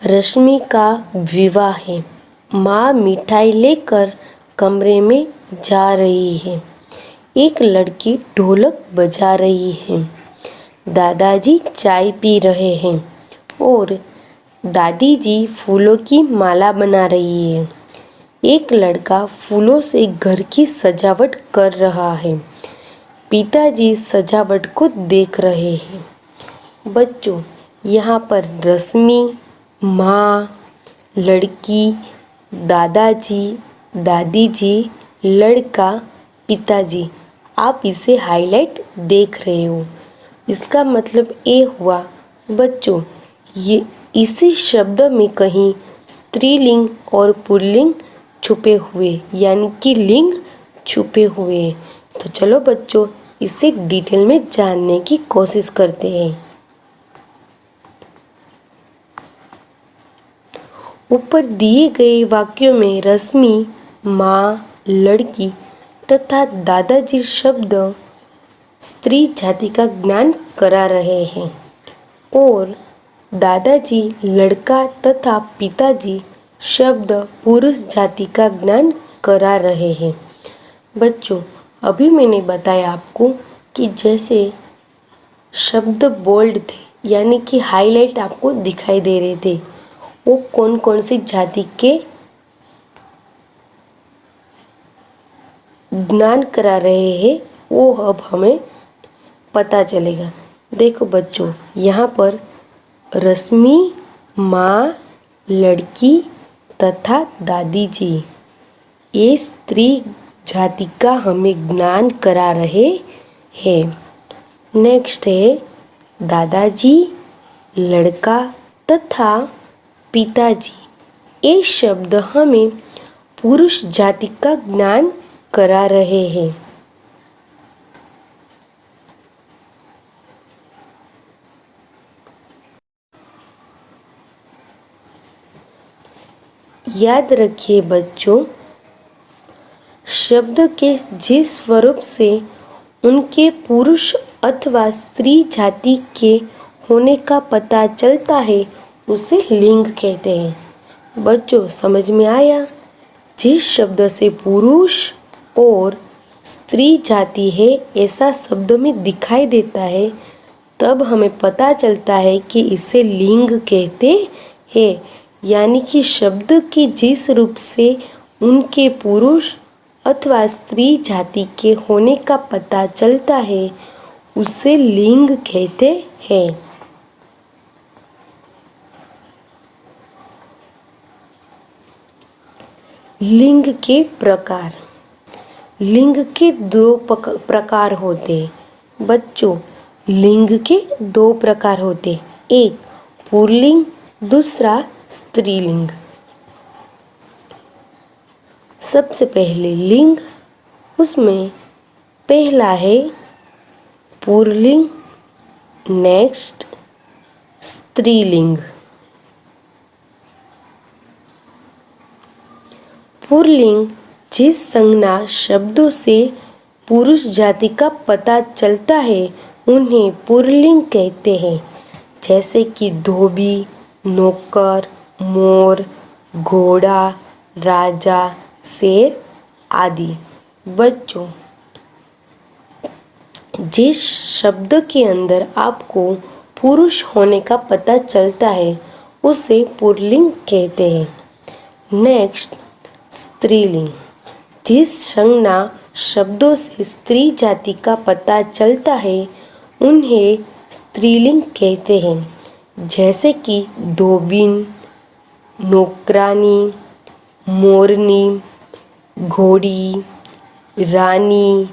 रश्मि का विवाह है। माँ मिठाई लेकर कमरे में जा रही है। एक लड़की ढोलक बजा रही है। दादाजी चाय पी रहे हैं और दादी जी फूलों की माला बना रही है। एक लड़का फूलों से घर की सजावट कर रहा है। पिताजी सजावट को देख रहे हैं। बच्चों, यहाँ पर रश्मि, माँ, लड़की, दादाजी, दादी जी, लड़का, पिताजी, आप इसे हाईलाइट देख रहे हो। इसका मतलब ये हुआ बच्चों, ये इसी शब्द में कहीं स्त्रीलिंग और पुल्लिंग छुपे हुए यानी कि लिंग छुपे हुए हैं। तो चलो बच्चों, इसे डिटेल में जानने की कोशिश करते हैं। ऊपर दिए गए वाक्यों में रश्मि, माँ, लड़की तथा दादाजी शब्द स्त्री जाति का ज्ञान करा रहे हैं और दादाजी लड़का तथा पिताजी शब्द पुरुष जाति का ज्ञान करा रहे हैं। बच्चों, अभी मैंने बताया आपको कि जैसे शब्द बोल्ड थे यानी कि हाईलाइट आपको दिखाई दे रहे थे, वो कौन कौन सी जाति के ज्ञान करा रहे हैं वो अब हमें पता चलेगा। देखो बच्चों, यहाँ पर रश्मि, माँ, लड़की तथा दादी जी ये स्त्री जाति का हमें ज्ञान करा रहे हैं। नेक्स्ट है दादाजी, लड़का तथा पिताजी, ये शब्द हमें पुरुष जाति का ज्ञान करा रहे हैं। याद रखिए बच्चों, शब्द के जिस स्वरूप से उनके पुरुष अथवा स्त्री जाति के होने का पता चलता है उसे लिंग कहते हैं। बच्चों, समझ में आया? जिस शब्द से पुरुष और स्त्री जाति है ऐसा शब्द में दिखाई देता है तब हमें पता चलता है कि इसे लिंग कहते हैं। यानी कि शब्द के जिस रूप से उनके पुरुष अथवा स्त्री जाति के होने का पता चलता है उसे लिंग कहते हैं। लिंग के प्रकार। लिंग के दो प्रकार होते हैं। बच्चों, लिंग के दो प्रकार होते हैं, एक पुल्लिंग, दूसरा स्त्रीलिंग। सबसे पहले लिंग, उसमें पहला है पुल्लिंग, नेक्स्ट स्त्रीलिंग। पुल्लिंग जिस संज्ञा शब्दों से पुरुष जाति का पता चलता है उन्हें पुल्लिंग कहते हैं, जैसे कि धोबी, नौकर, मोर, घोड़ा, राजा, शेर आदि। बच्चों, जिस शब्द के अंदर आपको पुरुष होने का पता चलता है उसे पुल्लिंग कहते हैं। नेक्स्ट स्त्रीलिंग, जिस संज्ञा शब्दों से स्त्री जाति का पता चलता है उन्हें स्त्रीलिंग कहते हैं, जैसे कि धोबिन, नौकरानी, मोरनी, घोड़ी, रानी,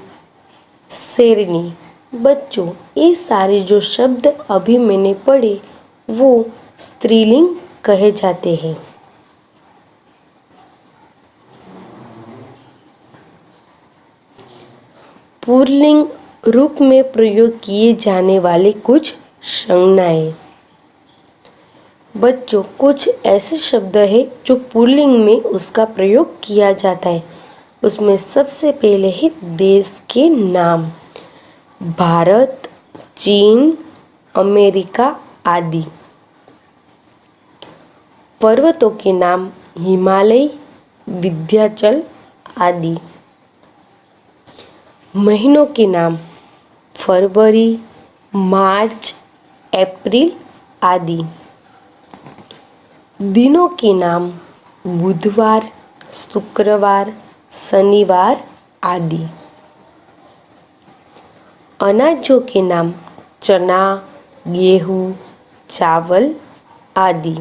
शेरनी। बच्चों, ये सारे जो शब्द अभी मैंने पढ़े वो स्त्रीलिंग कहे जाते हैं। पुल्लिंग रूप में प्रयोग किए जाने वाले कुछ संज्ञाएं। बच्चों, कुछ ऐसे शब्द है जो पुल्लिंग में उसका प्रयोग किया जाता है। उसमें सबसे पहले है देश के नाम, भारत, चीन, अमेरिका आदि। पर्वतों के नाम हिमालय, विंध्याचल आदि। महीनों के नाम फरवरी, मार्च, अप्रैल आदि। दिनों के नाम बुधवार, शुक्रवार, शनिवार आदि। अनाजों के नाम चना, गेहूँ, चावल आदि।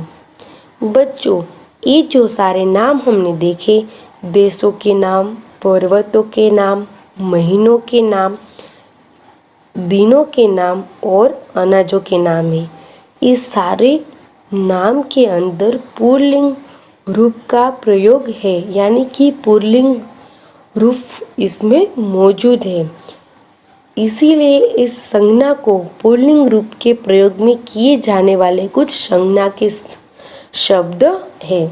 बच्चों, ये जो सारे नाम हमने देखे, देशों के नाम, पर्वतों के नाम, महीनों के नाम, दिनों के नाम और अनाजों के नाम है। इस सारे नाम के अंदर पुल्लिंग रूप का प्रयोग है, यानी कि पुल्लिंग रूप इसमें मौजूद है। इसीलिए इस संज्ञा को पुल्लिंग रूप के प्रयोग में किए जाने वाले कुछ संज्ञा के शब्द है।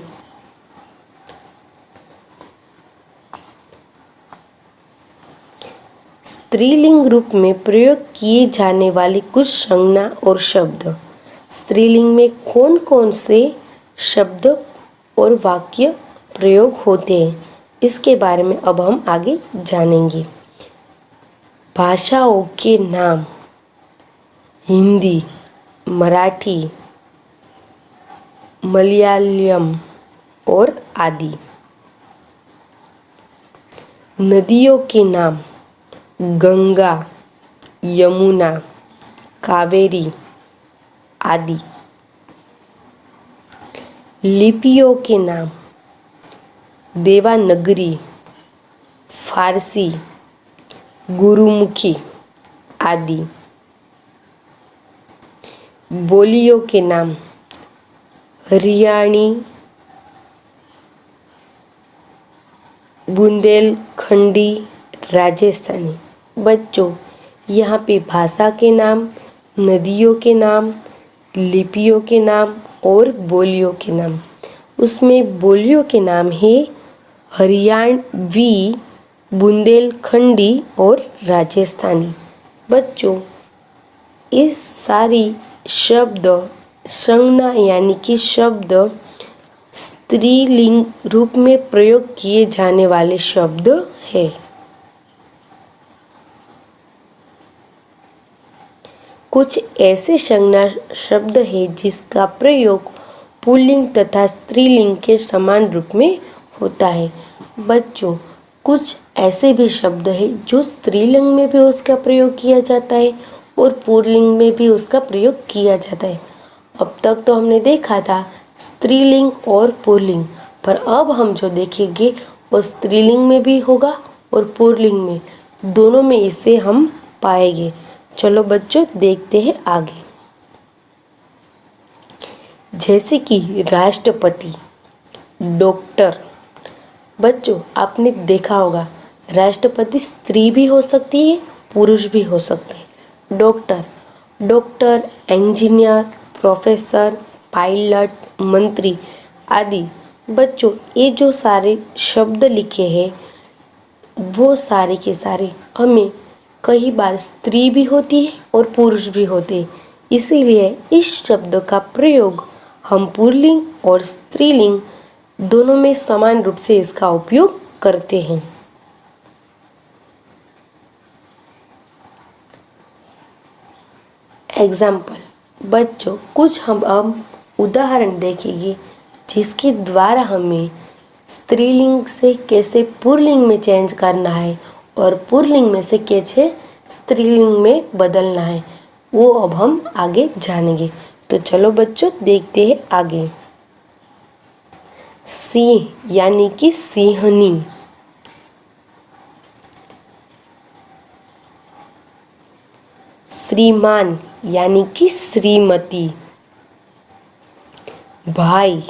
स्त्रीलिंग रूप में प्रयोग किए जाने वाले कुछ संज्ञा और शब्द। स्त्रीलिंग में कौन कौन से शब्द और वाक्य प्रयोग होते हैं, इसके बारे में अब हम आगे जानेंगे। भाषाओं के नाम हिंदी, मराठी, मलयालम और आदि। नदियों के नाम गंगा, यमुना, कावेरी आदि। लिपियों के नाम देवनागरी, फारसी, गुरुमुखी आदि। बोलियों के नाम हरियाणी, बुंदेलखंडी, राजस्थानी। बच्चों, यहाँ पे भाषा के नाम, नदियों के नाम, लिपियों के नाम और बोलियों के नाम। उसमें बोलियों के नाम है हरियाणवी, बुंदेलखंडी और राजस्थानी। बच्चों, इस सारी शब्द संज्ञा यानी कि शब्द स्त्रीलिंग रूप में प्रयोग किए जाने वाले शब्द है। कुछ ऐसे संज्ञा शब्द है जिसका प्रयोग पुल्लिंग तथा स्त्रीलिंग के समान रूप में होता है। बच्चों, कुछ ऐसे भी शब्द है जो स्त्रीलिंग में भी उसका प्रयोग किया जाता है और पुल्लिंग में भी उसका प्रयोग किया जाता है। अब तक तो हमने देखा था स्त्रीलिंग और पुल्लिंग, पर अब हम जो देखेंगे वो स्त्रीलिंग में भी होगा और पुल्लिंग में, दोनों में इसे हम पाएंगे। चलो बच्चों, देखते हैं आगे। जैसे कि राष्ट्रपति, डॉक्टर। बच्चों, आपने देखा होगा राष्ट्रपति स्त्री भी हो सकती है, पुरुष भी हो सकते हैं। डॉक्टर, इंजीनियर, प्रोफेसर, पायलट, मंत्री आदि। बच्चों, ये जो सारे शब्द लिखे हैं वो सारे के सारे हमें कई बार स्त्री भी होती है और पुरुष भी होते हैं। इसीलिए इस शब्द का प्रयोग हम पुल्लिंग और स्त्रीलिंग दोनों में समान रूप से इसका उपयोग करते हैं। एग्जाम्पल। बच्चों, कुछ हम अब उदाहरण देखेंगे जिसके द्वारा हमें स्त्रीलिंग से कैसे पुल्लिंग में चेंज करना है और पुल्लिंग में से कैसे स्त्रीलिंग में बदलना है, वो अब हम आगे जानेंगे। तो चलो बच्चों, देखते हैं आगे। सिंह यानी कि सिंहनी। श्रीमान यानी कि श्रीमती। भाई,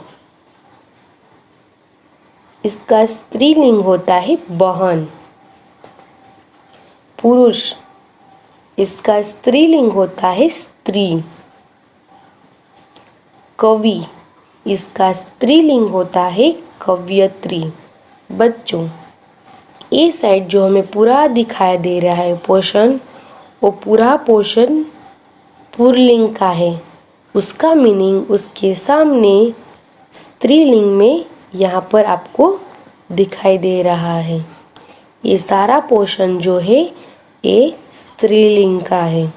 इसका स्त्रीलिंग होता है बहन। पुरुष, इसका स्त्रीलिंग होता है स्त्री। कवि, इसका स्त्रीलिंग होता है कवयित्री। बच्चों, ये साइड जो हमें पूरा दिखाई दे रहा है पोर्शन, वो पूरा पोर्शन पुल्लिंग का है। उसका मीनिंग उसके सामने स्त्रीलिंग में यहाँ पर आपको दिखाई दे रहा है। ये सारा पोर्शन जो है ये स्त्रीलिंग का है।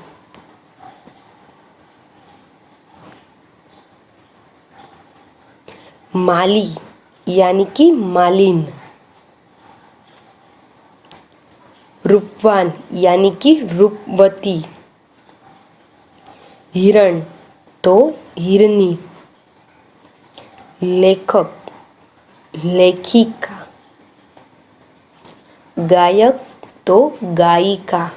माली यानी कि मालिन। रूपवान यानी कि रूपवती। हिरण तो हिरनी। लेखक लेखिका। गायक तो गायिका।